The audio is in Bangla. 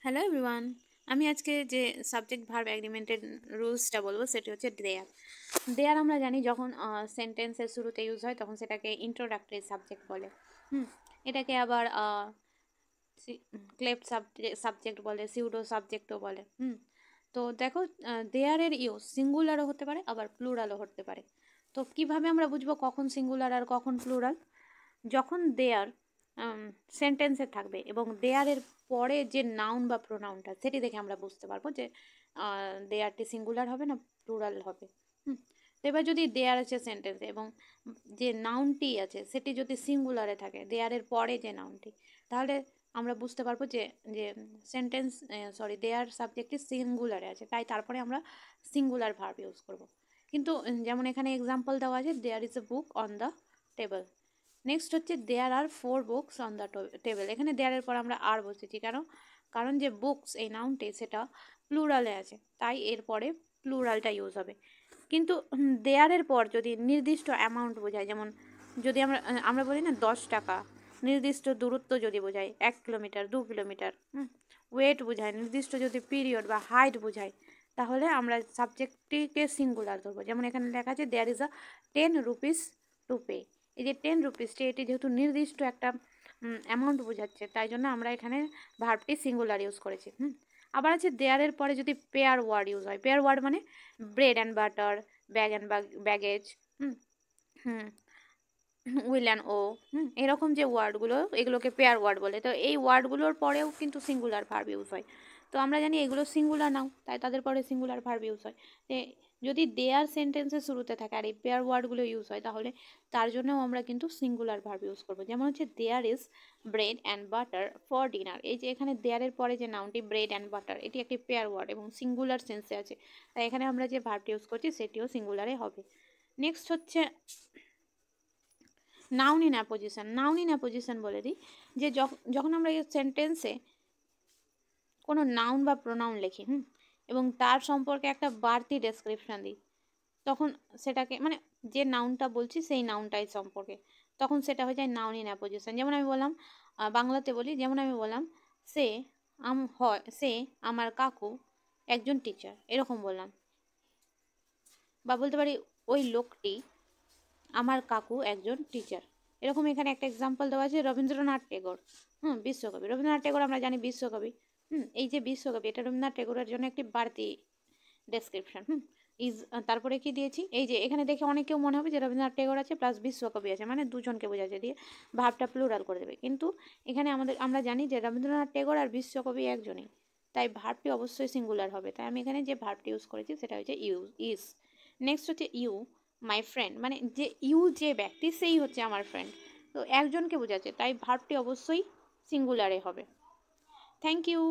হ্যালো এভরিওয়ান, আমি আজকে যে সাবজেক্ট ভার্ব এগ্রিমেন্টের রুলসটা বলবো সেটি হচ্ছে দেয়ার। দেয়ার আমরা জানি যখন সেন্টেন্সের শুরুতে ইউজ হয় তখন সেটাকে ইন্ট্রোডাক্টরি সাবজেক্ট বলে। এটাকে আবার ক্লেপ সাবজেক্ট বলে, সিউডো সাবজেক্টও বলে। তো দেখো, দেয়ারের ইউজ সিঙ্গুলারও হতে পারে আবার প্লুরালও হতে পারে। তো কিভাবে আমরা বুঝবো কখন সিঙ্গুলার আর কখন প্লুরাল? যখন দেয়ার সেন্টেন্সে থাকবে এবং দেয়ারের পরে যে নাউন বা প্রোনাউনটা সেটি দেখে আমরা বুঝতে পারবো যে দেয়ারটি সিঙ্গুলার হবে না প্লুরাল হবে। তো এবার যদি দেয়ার আছে সেন্টেন্সে এবং যে নাউনটি আছে সেটি যদি সিঙ্গুলারে থাকে, দেয়ারের পরে যে নাউনটি, তাহলে আমরা বুঝতে পারবো যে যে সেন্টেন্স দেয়ার সাবজেক্টটি সিঙ্গুলারে আছে, তাই তারপরে আমরা সিঙ্গুলার ভার্ব ইউজ করব। কিন্তু যেমন এখানে এক্সাম্পল দেওয়া আছে, there is a book on the table. Next হচ্ছে there are 4 books on the table. এখানে দেয়ারের পর আমরা আর বসেছি কারণ যে বুকস এই নাউনটি সেটা প্লুরালে আছে, তাই এরপরে প্লুরালটা ইউজ হবে। কিন্তু দেয়ারের পর যদি নির্দিষ্ট অ্যামাউন্ট বোঝায়, যেমন যদি আমরা বলি না 10 টাকা, নির্দিষ্ট দূরত্ব যদি বোঝায় 1 কিলোমিটার 2 কিলোমিটার, ওয়েট বোঝায়, নির্দিষ্ট যদি পিরিয়ড বা হাইট বোঝায়, তাহলে আমরা সাবজেক্টটিকে সিঙ্গুলার ধরবো। যেমন এখানে লেখা আছে there is a 10 rupees to pay. এই যে 10 রুপিসটি, এটি যেহেতু নির্দিষ্ট একটা অ্যামাউন্ট বোঝাচ্ছে, তাই জন্য আমরা এখানে ভার্বটি সিঙ্গুলার ইউজ করেছি। আবার আছে দেয়ারের পরে যদি পেয়ার ওয়ার্ড ইউজ হয়। পেয়ার ওয়ার্ড মানে bread and butter, bag and baggage, will and ও, এরকম যে ওয়ার্ডগুলো, এগুলোকে পেয়ার ওয়ার্ড বলে। তো এই ওয়ার্ডগুলোর পরেও কিন্তু সিঙ্গুলার ভার্ব ইউজ হয়। তো আমরা জানি এগুলো সিঙ্গুলার নাও, তাই তাদের পরে সিঙ্গুলার ভার্ব ইউজ হয়। যদি দেয়ার সেন্টেন্সের শুরুতে থাকে আর এই পেয়ার ওয়ার্ডগুলো ইউজ হয়, তাহলে তার জন্যও আমরা কিন্তু সিঙ্গুলার ভার্ব ইউজ করবো। যেমন হচ্ছে there is bread and butter for dinner. এই যে এখানে দেয়ারের পরে যে নাউনটি ব্রেড অ্যান্ড বাটার, এটি একটি পেয়ার ওয়ার্ড এবং সিঙ্গুলার সেন্সে আছে, তাই এখানে আমরা যে ভার্বটি ইউজ করছি সেটিও সিঙ্গুলারে হবে। নেক্সট হচ্ছে noun in apposition. Noun in apposition বলে দিই যে যখন আমরা এই সেন্টেন্সে কোনো নাউন বা প্রোনাউন লিখি এবং তার সম্পর্কে একটা বাড়তি ডেসক্রিপশান দিই, তখন সেটাকে মানে যে নাউনটা বলছি সেই নাউনটাই সম্পর্কে, তখন সেটা হয়ে যায় নাউন ইন অ্যাপোজিশন। যেমন আমি বললাম, বাংলাতে বলি, যেমন আমি বললাম সে আমার কাকু একজন টিচার, এরকম বললাম। বা বলতে পারি ওই লোকটি আমার কাকু একজন টিচার। এরকম এখানে একটা এক্সাম্পল দেওয়া আছে রবীন্দ্রনাথ টেগোর, বিশ্বকবি। রবীন্দ্রনাথ টেগোর আমরা জানি বিশ্বকবি। এই যে বিশ্বকবি, এটা রবীন্দ্রনাথ টেগোরের জন্য একটি বাড়তি ডেসক্রিপশন। তারপরে কি দিয়েছি, এই যে এখানে দেখে অনেকেও মনে হবে যে রবীন্দ্রনাথ টেগোর আছে প্লাস বিশ্বকবি আছে, মানে দুজনকে বোঝাচ্ছে, দিয়ে ভাবটা প্লুরাল করে দেবে। কিন্তু এখানে আমরা জানি যে রবীন্দ্রনাথ টেগোর আর বিশ্বকবি একজনই, তাই ভার্বটি অবশ্যই সিঙ্গুলার হবে। তাই আমি এখানে যে ভার্বটি ইউজ করেছি সেটা হচ্ছে ইজ। নেক্সট হচ্ছে ইউ মাই ফ্রেন্ড, মানে যে যে ব্যক্তি সেই হচ্ছে আমার ফ্রেন্ড, তো একজনকে বোঝাচ্ছে, তাই ভার্বটি অবশ্যই সিঙ্গুলারে হবে। Thank you.